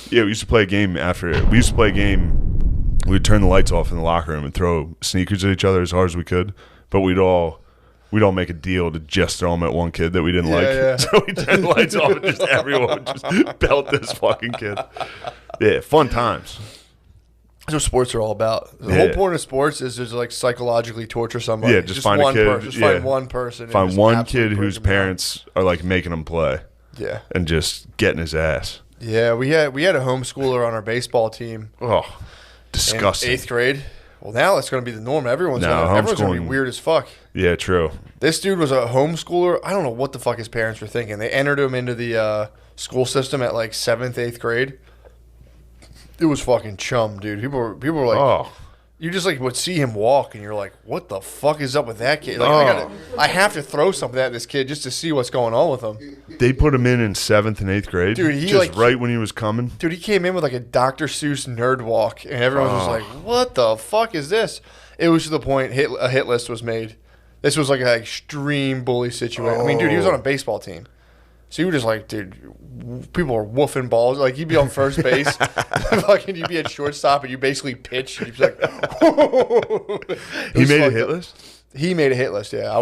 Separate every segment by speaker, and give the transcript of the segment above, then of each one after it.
Speaker 1: Yeah, we used to play a game after it. We used to play a game. We'd turn the lights off in the locker room and throw sneakers at each other as hard as we could. But we'd all make a deal to just throw them at one kid that we didn't like. Yeah. So we'd turn the lights off and just everyone would just belt this fucking kid. Yeah, fun times.
Speaker 2: That's what sports are all about. The whole point of sports is just like psychologically torture somebody.
Speaker 1: Yeah, just find
Speaker 2: one
Speaker 1: a kid.
Speaker 2: Just find one person.
Speaker 1: Find one kid whose parents are like making him play.
Speaker 2: Yeah.
Speaker 1: And just getting his ass.
Speaker 2: Yeah, we had a homeschooler on our baseball team.
Speaker 1: Oh, disgusting.
Speaker 2: In 8th grade. Well, now it's going to be the norm. Everyone's going to be weird as fuck.
Speaker 1: Yeah, true.
Speaker 2: This dude was a homeschooler. I don't know what the fuck his parents were thinking. They entered him into the school system at like 7th, 8th grade. It was fucking chum, dude. People were like, oh. You just like would see him walk, and you're like, "What the fuck is up with that kid?" Like, I have to throw something at this kid just to see what's going on with him.
Speaker 1: They put him in 7th and 8th grade,
Speaker 2: dude. He
Speaker 1: just right when he was coming.
Speaker 2: Dude, he came in with like a Dr. Seuss nerd walk, and everyone was like, "What the fuck is this?" It was to the point a hit list was made. This was like an extreme bully situation. I mean, dude, he was on a baseball team. So you were just like, dude, people are woofing balls. Like, you'd be on first base, fucking, you'd be at shortstop, and you basically pitch, and you'd be like,
Speaker 1: he made a hit list?
Speaker 2: He made a hit list, yeah. I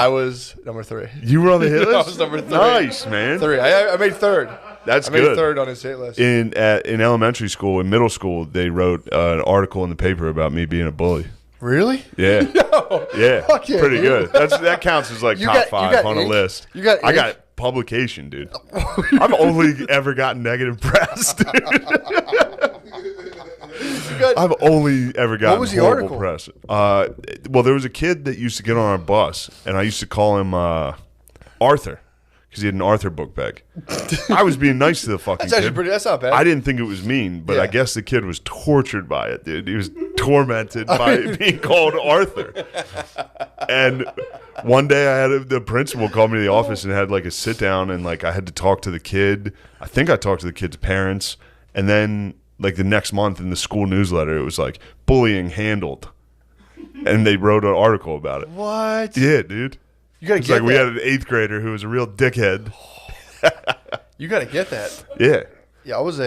Speaker 2: was number 3.
Speaker 1: You were on the hit list?
Speaker 2: I was number 3.
Speaker 1: Nice, man.
Speaker 2: 3. I made 3rd.
Speaker 1: That's good.
Speaker 2: I made 3rd on his hit list.
Speaker 1: In elementary school, in middle school, they wrote an article in the paper about me being a bully.
Speaker 2: Really?
Speaker 1: Yeah.
Speaker 2: No.
Speaker 1: Yeah. Pretty good. That counts as like top 5 on a list. I got publication, dude. I've only ever gotten negative press, dude. I've only ever gotten horrible press. Well, there was a kid that used to get on our bus, and I used to call him Arthur because he had an Arthur book bag. I was being nice to the fucking kid.
Speaker 2: That's not bad.
Speaker 1: I didn't think it was mean, but I guess the kid was tortured by it, dude. He was tormented by being called Arthur. And one day the principal called me to the office and had like a sit down, and like I had to talk to the kid. I think I talked to the kid's parents, and then like the next month in the school newsletter, it was like bullying handled, and they wrote an article about it.
Speaker 2: What?
Speaker 1: Yeah, dude.
Speaker 2: You gotta
Speaker 1: get that. We had an 8th grader who was a real dickhead.
Speaker 2: You gotta get that.
Speaker 1: Yeah.
Speaker 2: Yeah, I was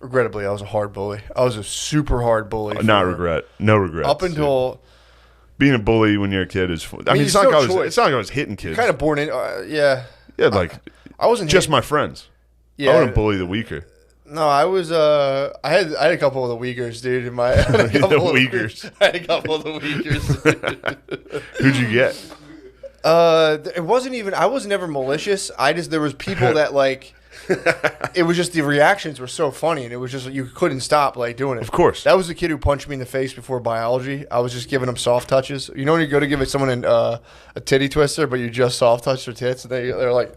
Speaker 2: regrettably, I was a hard bully. I was a super hard bully.
Speaker 1: No regrets.
Speaker 2: Up until
Speaker 1: being a bully when you're a kid is fun. I mean, it's not like I was hitting kids.
Speaker 2: Kind of born in, yeah.
Speaker 1: Yeah, like
Speaker 2: I wasn't
Speaker 1: just my friends.
Speaker 2: Yeah,
Speaker 1: I wouldn't bully the weaker.
Speaker 2: No, I was. I had a couple of the Uyghurs, dude. In my
Speaker 1: the Uyghurs.
Speaker 2: I had a couple of the Uyghurs.
Speaker 1: Who'd you get?
Speaker 2: It wasn't even. I was never malicious. There was people that like. It was just the reactions were so funny, and it was just you couldn't stop like doing it.
Speaker 1: Of course,
Speaker 2: that was the kid who punched me in the face before biology. I was just giving him soft touches. You know when you go to give someone a titty twister, but you just soft touch their tits, and they're like,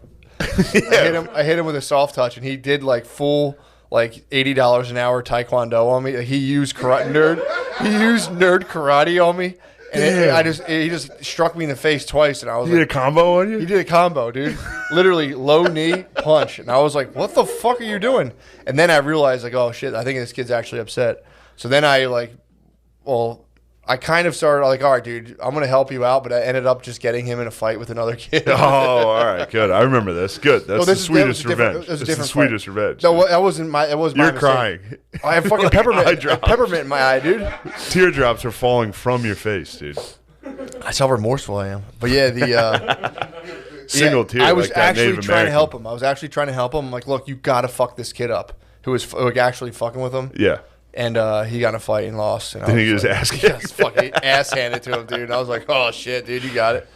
Speaker 2: yeah. I hit him with a soft touch, and he did like full like $80 an hour taekwondo on me. He used nerd karate on me. And he just struck me in the face twice, and I was
Speaker 1: like... He did a combo on you?
Speaker 2: He did a combo, dude. Literally, low knee, punch. And I was like, what the fuck are you doing? And then I realized, like, oh, shit, I think this kid's actually upset. So then I kind of started like, all right, dude, I'm going to help you out, but I ended up just getting him in a fight with another kid.
Speaker 1: Oh, all right, good. I remember this. Good. That's the sweetest revenge. That's the sweetest revenge.
Speaker 2: No, that wasn't my
Speaker 1: You're crying.
Speaker 2: I have fucking peppermint in my eye, dude.
Speaker 1: Teardrops are falling from your face, dude.
Speaker 2: That's how remorseful I am. But yeah,
Speaker 1: single tear.
Speaker 2: I was actually trying to help him. I'm like, look, you got to fuck this kid up who was actually fucking with him.
Speaker 1: Yeah.
Speaker 2: And he got in a fight and lost. And
Speaker 1: then he just
Speaker 2: fucking ass handed to him, dude. And I was like, oh, shit, dude, you got it.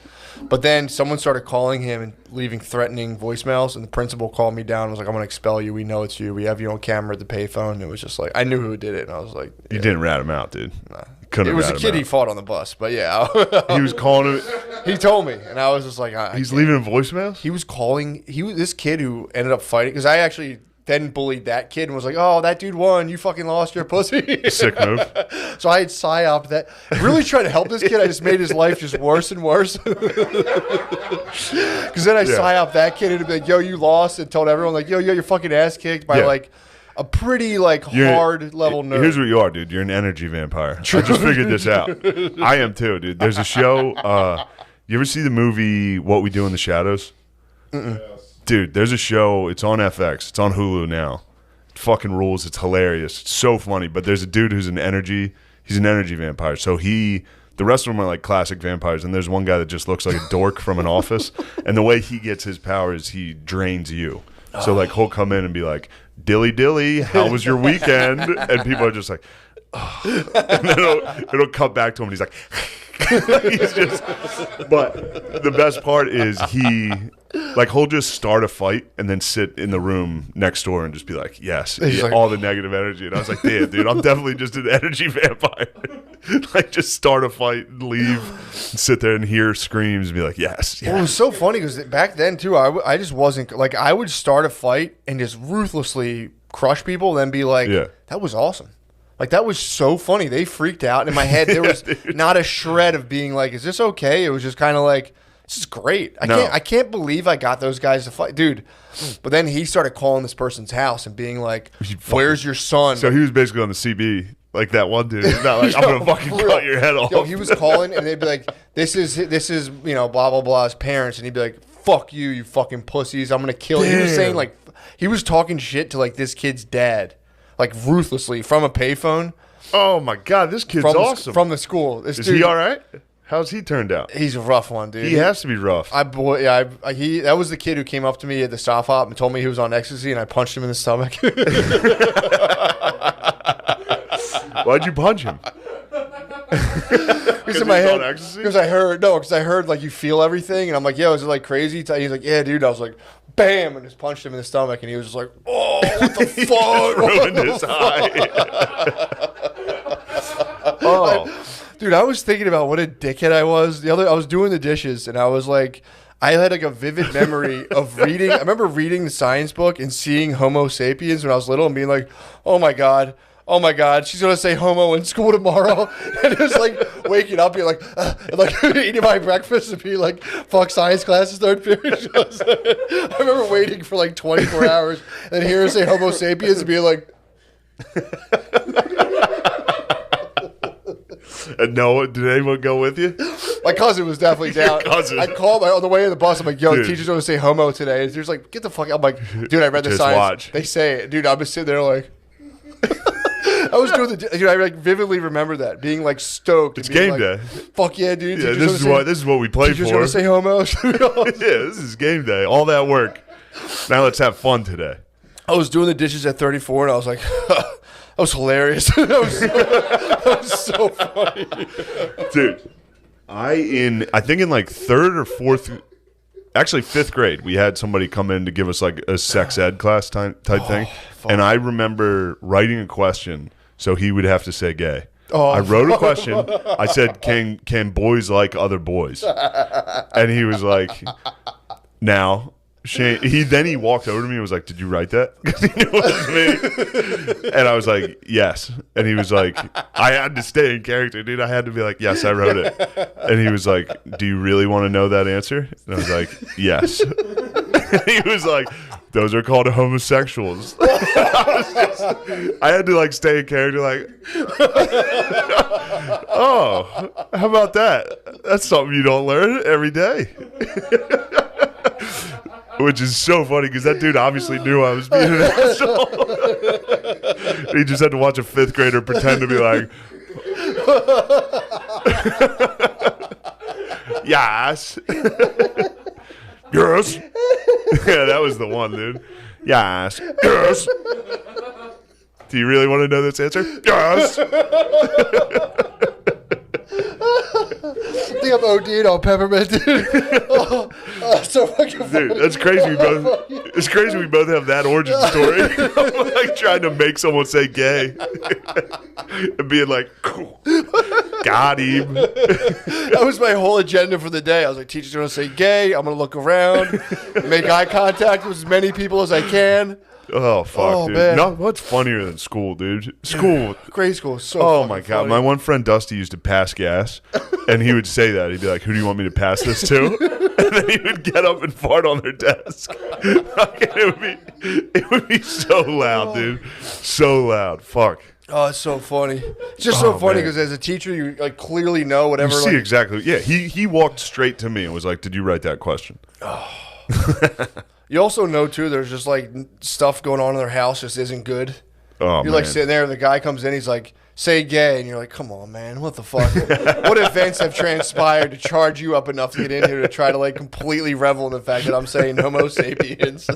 Speaker 2: But then someone started calling him and leaving threatening voicemails. And the principal called me down and was like, I'm going to expel you. We know it's you. We have you on camera at the payphone. And it was just like, I knew who did it. And I was like, yeah.
Speaker 1: You didn't rat him out, dude.
Speaker 2: Nah. It was a kid he fought on the bus. But yeah.
Speaker 1: He was calling him.
Speaker 2: He told me. And I was just like,
Speaker 1: he's leaving voicemails?
Speaker 2: He was calling. This kid who ended up fighting. Because I actually then bullied that kid and was like, oh, that dude won. You fucking lost your pussy.
Speaker 1: Sick move.
Speaker 2: So I had psyoped that. Really trying to help this kid. I just made his life just worse and worse. Because then I psyoped that kid and be like, yo, you lost. And told everyone, like, yo, you got your fucking ass kicked by, like, a pretty, like, hard level nerd.
Speaker 1: Here's what you are, dude. You're an energy vampire. True. I just figured this out. I am, too, dude. There's a show. You ever see the movie What We Do in the Shadows?
Speaker 2: Mm-mm.
Speaker 1: Dude, there's a show. It's on FX. It's on Hulu now. fucking rules. It's hilarious. It's so funny. But there's a dude who's he's an energy vampire. So the rest of them are like classic vampires, and there's one guy that just looks like a dork from an office. And the way he gets his power is he drains you. So like he'll come in and be like, "Dilly dilly, how was your weekend?" And people are just like, oh. And then it'll cut back to him, and he's like, he's just. But the best part is he'll just start a fight and then sit in the room next door and just be like, yes, like, all the negative energy. And I was like, damn, dude, I'm definitely just an energy vampire. Like, just start a fight and leave and sit there and hear screams and be like, yes.
Speaker 2: Well, it was so funny because back then, too, I just wasn't, like, I would start a fight and just ruthlessly crush people, then be like, that was awesome. Like, that was so funny. They freaked out. And in my head, there was not a shred of being like, is this okay? It was just kind of like, this is great. I can't believe I got those guys to fight. Dude. But then he started calling this person's house and being like, where's your son?
Speaker 1: So he was basically on the CB. Like that one dude. He's not like, I'm going to fucking cut your head off.
Speaker 2: Yo, he was calling and they'd be like, this is blah, blah, blah's parents. And he'd be like, fuck you, you fucking pussies. I'm going to kill you. He was saying like, he was talking shit to like this kid's dad. Like ruthlessly from a payphone.
Speaker 1: Oh my God, this kid's awesome.
Speaker 2: From the school.
Speaker 1: Is he all right? How's he turned out?
Speaker 2: He's a rough one, dude.
Speaker 1: He has to be rough.
Speaker 2: That was the kid who came up to me at the stop hop and told me he was on ecstasy, and I punched him in the stomach.
Speaker 1: Why'd you punch him?
Speaker 2: He's in my head because I heard like you feel everything, and I'm like, yo, is it like crazy? He's like, yeah, dude. I was like, bam, and just punched him in the stomach, and he was just like, oh, what the fuck?
Speaker 1: Ruined his eye.
Speaker 2: Oh, dude, I was thinking about what a dickhead I was. I was doing the dishes, and I was like, I had like a vivid memory of reading. I remember reading the science book and seeing Homo sapiens when I was little, and being like, oh my God, she's going to say homo in school tomorrow. And it was like waking up, being like, and like eating my breakfast and being like, fuck science classes third period. I remember waiting for like 24 hours and hearing her say homo sapiens and being like.
Speaker 1: And no, did anyone go with you?
Speaker 2: My cousin was definitely down. I called on the way to the bus. I'm like, yo, dude, teacher's going to say homo today. And he's like, get the fuck out. I'm like, dude, I read the science. Watch. They say it. Dude, I'm just sitting there like. I was doing I like vividly remember that being like stoked.
Speaker 1: It's game
Speaker 2: like,
Speaker 1: day.
Speaker 2: Fuck yeah, dude!
Speaker 1: Yeah, this is what we play for.
Speaker 2: Teachers gonna say homos.
Speaker 1: Yeah, this is game day. All that work. Now let's have fun today.
Speaker 2: I was doing the dishes at 34, and I was like, that was hilarious. that was so funny,
Speaker 1: dude. I think in like third or fourth. Actually, fifth grade, we had somebody come in to give us like a sex ed class type thing. Fuck. And I remember writing a question, so he would have to say gay. I wrote a question. I said, can boys like other boys? And he was like, now. Shane, he walked over to me and was like, did you write that? Because he knew it was me. And I was like, yes. And he was like, I had to stay in character, dude. I had to be like, yes, I wrote it. And he was like, do you really want to know that answer? And I was like, yes. And he was like, those are called homosexuals. I had to like stay in character like, oh, how about that? That's something you don't learn every day. Which is so funny because that dude obviously knew I was being an asshole. He just had to watch a fifth grader pretend to be like, yes. Yes. Yeah, that was the one, dude. Yes. Yes. Do you really want to know this answer? Yes.
Speaker 2: I think I'm OD'd on peppermint, dude. So fucking funny.
Speaker 1: Dude, that's crazy. It's crazy we both have that origin story. I'm like trying to make someone say gay. And being like, got him.
Speaker 2: That was my whole agenda for the day. I was like, teacher's going to say gay. I'm going to look around, make eye contact with as many people as I can.
Speaker 1: Oh, fuck, dude. Man. No, what's funnier than school, dude? School.
Speaker 2: Grade school is so
Speaker 1: Oh, my God.
Speaker 2: funny.
Speaker 1: My one friend, Dusty, used to pass gas, and he would say that. He'd be like, who do you want me to pass this to? And then he would get up and fart on their desk. It would be so loud, dude. So loud. Fuck.
Speaker 2: Oh, it's so funny. It's just so funny because as a teacher, you like clearly know whatever.
Speaker 1: You see exactly. Yeah, he walked straight to me and was like, did you write that question?
Speaker 2: Oh. You also know too. There's just like stuff going on in their house just isn't good.
Speaker 1: Oh,
Speaker 2: You're like sitting there, and the guy comes in, he's like, "Say gay," and you're like, "Come on, man, what the fuck? What events have transpired to charge you up enough to get in here to try to like completely revel in the fact that I'm saying Homo sapiens?"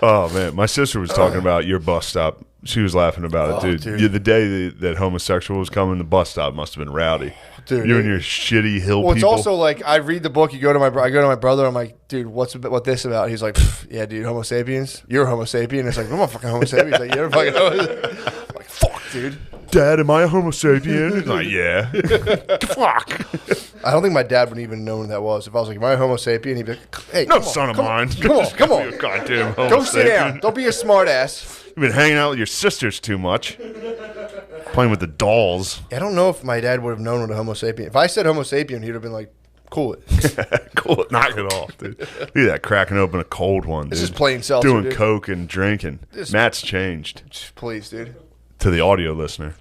Speaker 1: Oh man, my sister was talking about your bus stop. She was laughing about it, dude. Yeah, the day that homosexual was coming, the bus stop must have been rowdy. Dude, you and your shitty hill people.
Speaker 2: It's also like I read the book. I go to my brother. I'm like, dude, what this about? He's like, yeah, dude, Homo sapiens. You're a Homo sapien. It's like, I'm a fucking Homo sapien. He's like, you're a fucking Homo sapien. I'm like, fuck, dude.
Speaker 1: Dad, am I a Homo sapien? He's like, yeah. Fuck.
Speaker 2: I don't think my dad would even know what that was. If I was like, am I a Homo sapien? He'd be like, hey,
Speaker 1: no son of mine.
Speaker 2: Come on.
Speaker 1: Goddamn Homo
Speaker 2: Go sit down. Don't be a smart ass.
Speaker 1: You've been hanging out with your sisters too much. Playing with the dolls.
Speaker 2: I don't know if my dad would have known what a Homo sapien. If I said Homo sapien, he'd have been like, cool it.
Speaker 1: Cool it. Knock it off, dude. Look at that, cracking open a cold one, dude.
Speaker 2: This is plain seltzer,
Speaker 1: doing
Speaker 2: dude.
Speaker 1: coke and drinking. Matt's changed.
Speaker 2: Please, dude.
Speaker 1: To the audio listener.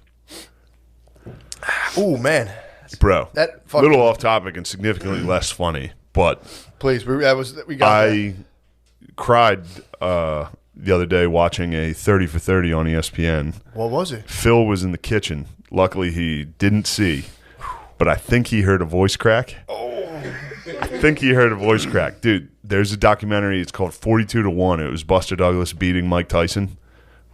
Speaker 2: Ooh, man.
Speaker 1: Bro, little off topic and significantly less funny, but
Speaker 2: please,
Speaker 1: I cried the other day watching a 30 for 30 on ESPN.
Speaker 2: What was it?
Speaker 1: Phil was in the kitchen. Luckily, he didn't see, but I think he heard a voice crack. I think he heard a voice crack. Dude, there's a documentary. It's called 42 to 1. It was Buster Douglas beating Mike Tyson.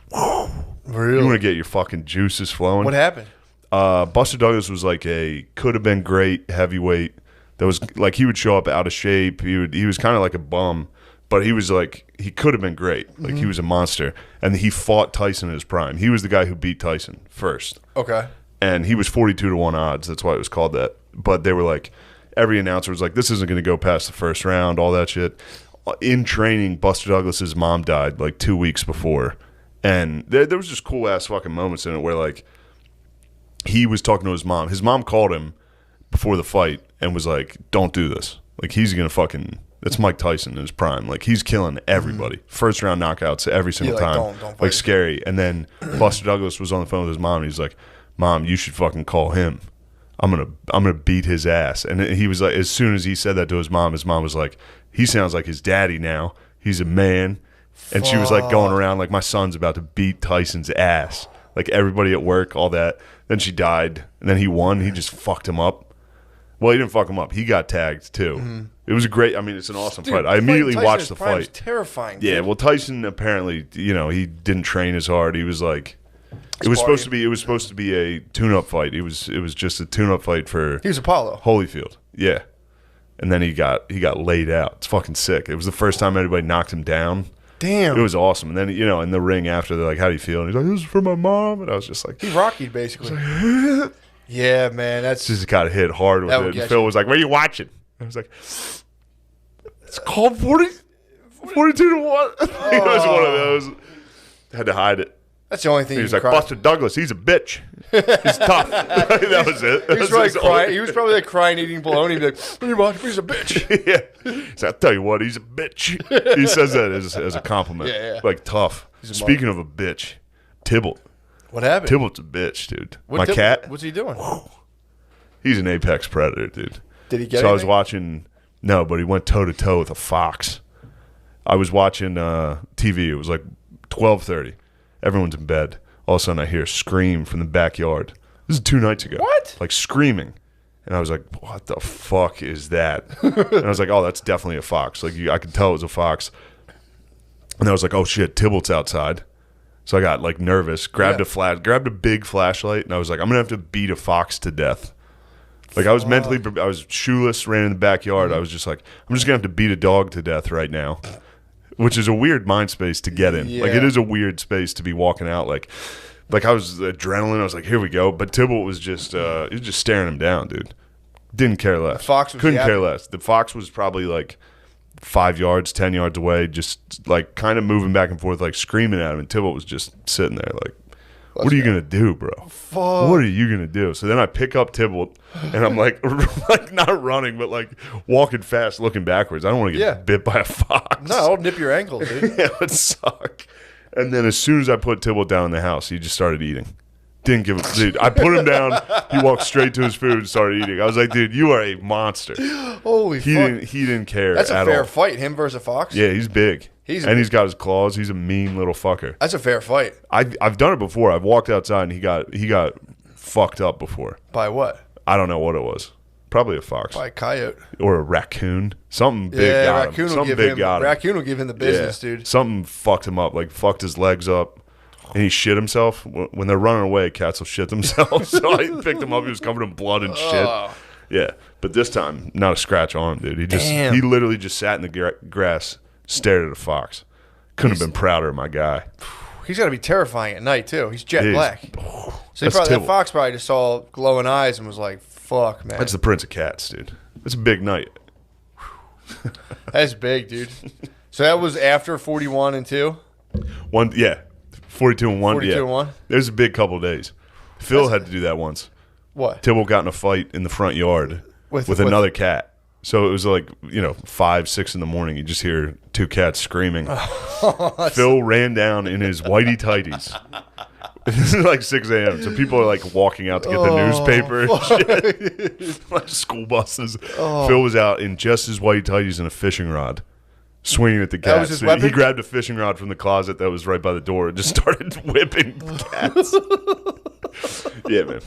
Speaker 1: Whoa.
Speaker 2: Really?
Speaker 1: You want to get your fucking juices flowing?
Speaker 2: What happened?
Speaker 1: Buster Douglas was like a could have been great heavyweight. That was like he would show up out of shape. He was kind of like a bum, but he was like he could have been great. Like he was a monster, and he fought Tyson in his prime. He was the guy who beat Tyson first.
Speaker 2: Okay.
Speaker 1: And he was 42 to 1 odds. That's why it was called that. But they were like, every announcer was like, this isn't going to go past the first round. All that shit. In training, Buster Douglas's mom died like 2 weeks before, and there was just cool ass fucking moments in it where like. He was talking to his mom. His mom called him before the fight and was like, don't do this. Like, he's going to fucking... That's Mike Tyson in his prime. Like, he's killing everybody. First round knockouts every single time. Don't like, scary. And then Buster Douglas was on the phone with his mom. And he's like, Mom, you should fucking call him. I'm gonna beat his ass. And he was like, as soon as he said that to his mom was like, he sounds like his daddy now. He's a man. And she was like going around like, my son's about to beat Tyson's ass. Like, everybody at work, all that. Then she died, and then he won. He just fucked him up. Well, he didn't fuck him up. He got tagged, too. Mm-hmm. It was a great – I mean, it's an awesome fight. I immediately watched the fight.
Speaker 2: Terrifying.
Speaker 1: Yeah, well, Tyson apparently, he didn't train as hard. He was like – it was supposed to be a tune-up fight. It was just a tune-up fight for –
Speaker 2: He was Apollo.
Speaker 1: Holyfield. Yeah. And then he got laid out. It's fucking sick. It was the first time anybody knocked him down.
Speaker 2: Damn.
Speaker 1: It was awesome. And then, in the ring after, they're like, how do you feel? And he's like, this is for my mom. And I was just like...
Speaker 2: He Rockied, basically. Yeah, man. That's
Speaker 1: just got hit hard with it. And Phil was like, what are you watching? I was like, it's called 42 to 1. It was one of those. Had to hide it.
Speaker 2: That's the only thing
Speaker 1: he was like, Buster Douglas, he's a bitch. He's tough. That was it.
Speaker 2: He was probably crying. He was probably like crying, eating bologna. He'd be like, what are you watching? He's a bitch.
Speaker 1: Yeah. He's like, I'll tell you what, he's a bitch. He says that as a compliment.
Speaker 2: Yeah.
Speaker 1: Like, tough. Speaking of a bitch, Tybalt.
Speaker 2: What happened?
Speaker 1: Tybalt's a bitch, dude. My cat.
Speaker 2: What's he doing?
Speaker 1: He's an apex predator, dude.
Speaker 2: Did he get
Speaker 1: So anything? I was watching, no, but he went toe-to-toe with a fox. I was watching TV. It was like 12:30. Everyone's in bed. All of a sudden, I hear a scream from the backyard. This is 2 nights ago.
Speaker 2: What?
Speaker 1: Like, screaming. And I was like, what the fuck is that? And I was like, oh, that's definitely a fox. Like, I could tell it was a fox. And I was like, oh, shit, Tybalt's outside. So I got, like, nervous, grabbed a big flashlight, and I was like, I'm going to have to beat a fox to death. Like, I was I was shoeless, ran in the backyard. I was just like, I'm just going to have to beat a dog to death right now. Which is a weird mind space to get in. Yeah. Like, it is a weird space to be walking out. Like I was adrenaline. I was like, here we go. But Tybalt was just he was just staring him down, dude. Didn't care less.
Speaker 2: The fox was
Speaker 1: Couldn't care less. The fox was probably like 5 yards, 10 yards away, just like kind of moving back and forth, like screaming at him. And Tybalt was just sitting there like, what are you going to do, bro?
Speaker 2: Fuck.
Speaker 1: What are you going to do? So then I pick up Tybalt, and I'm like not running, but like walking fast, looking backwards. I don't want to get bit by a fox.
Speaker 2: No, I'll nip your ankle, dude.
Speaker 1: Yeah, it would suck. And then as soon as I put Tybalt down in the house, he just started eating. Didn't give him, dude. I put him down. He walked straight to his food and started eating. I was like, dude, you are a monster.
Speaker 2: Holy fuck.
Speaker 1: He didn't care.
Speaker 2: That's a
Speaker 1: at
Speaker 2: fair
Speaker 1: all.
Speaker 2: fight. Him versus a fox.
Speaker 1: Yeah, he's big. He's got his claws. He's a mean little fucker.
Speaker 2: That's a fair fight.
Speaker 1: I've done it before. I've walked outside and he got fucked up before.
Speaker 2: By what?
Speaker 1: I don't know what it was. Probably a fox.
Speaker 2: By a coyote.
Speaker 1: Or a raccoon. Something big got him. Something big got him.
Speaker 2: Raccoon will give him the business, dude.
Speaker 1: Something fucked him up. Like fucked his legs up. And he shit himself. When they're running away, cats will shit themselves. So I picked him up. He was covered in blood and shit. Yeah. But this time, not a scratch on him, dude. He literally just sat in the grass, stared at a fox. Couldn't have been prouder of my guy.
Speaker 2: He's got to be terrifying at night, too. He's jet black. So that fox probably just saw glowing eyes and was like, fuck, man.
Speaker 1: That's the Prince of Cats, dude. That's a big night.
Speaker 2: That's big, dude. So that was after 41 and 2?
Speaker 1: 42 and 1.
Speaker 2: 42 and 1?
Speaker 1: There's a big couple of days. Phil had to do that once.
Speaker 2: What?
Speaker 1: Tibble got in a fight in the front yard with another cat. So it was like, 5, 6 in the morning. You just hear two cats screaming. Phil ran down in his whitey tighties. This is like 6 a.m. So people are like walking out to get the newspaper and shit. Like school buses. Phil was out in just his whitey tighties and a fishing rod, swinging at the cats.
Speaker 2: That was his weapon?
Speaker 1: He grabbed a fishing rod from the closet that was right by the door and just started whipping cats. Yeah, man.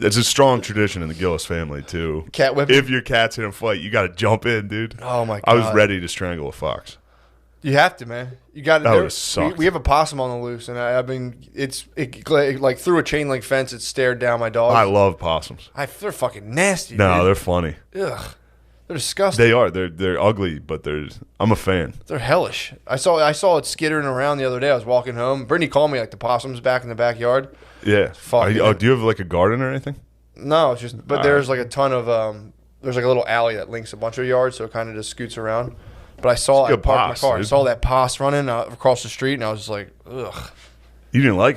Speaker 1: It's a strong tradition in the Gillis family, too.
Speaker 2: Cat whipping?
Speaker 1: If your cat's in a fight, you got to jump in, dude.
Speaker 2: Oh, my God.
Speaker 1: I was ready to strangle a fox.
Speaker 2: You have to, man. You got to.
Speaker 1: That would have sucked.
Speaker 2: We have a possum on the loose, and it like through a chain link fence. It stared down my dog.
Speaker 1: I love possums.
Speaker 2: They're fucking nasty.
Speaker 1: No,
Speaker 2: dude.
Speaker 1: they're funny.
Speaker 2: Ugh, they're disgusting.
Speaker 1: They are. They're ugly, but I'm a fan.
Speaker 2: They're hellish. I saw it skittering around the other day. I was walking home. Brittany called me like the possum's back in the backyard.
Speaker 1: Yeah. Do you have like a garden or anything?
Speaker 2: No, it's just. But there's like a ton of there's like a little alley that links a bunch of yards, so it kind of just scoots around. But I parked my car. I saw that poss running across the street, and I was just like, ugh.
Speaker 1: You didn't like him?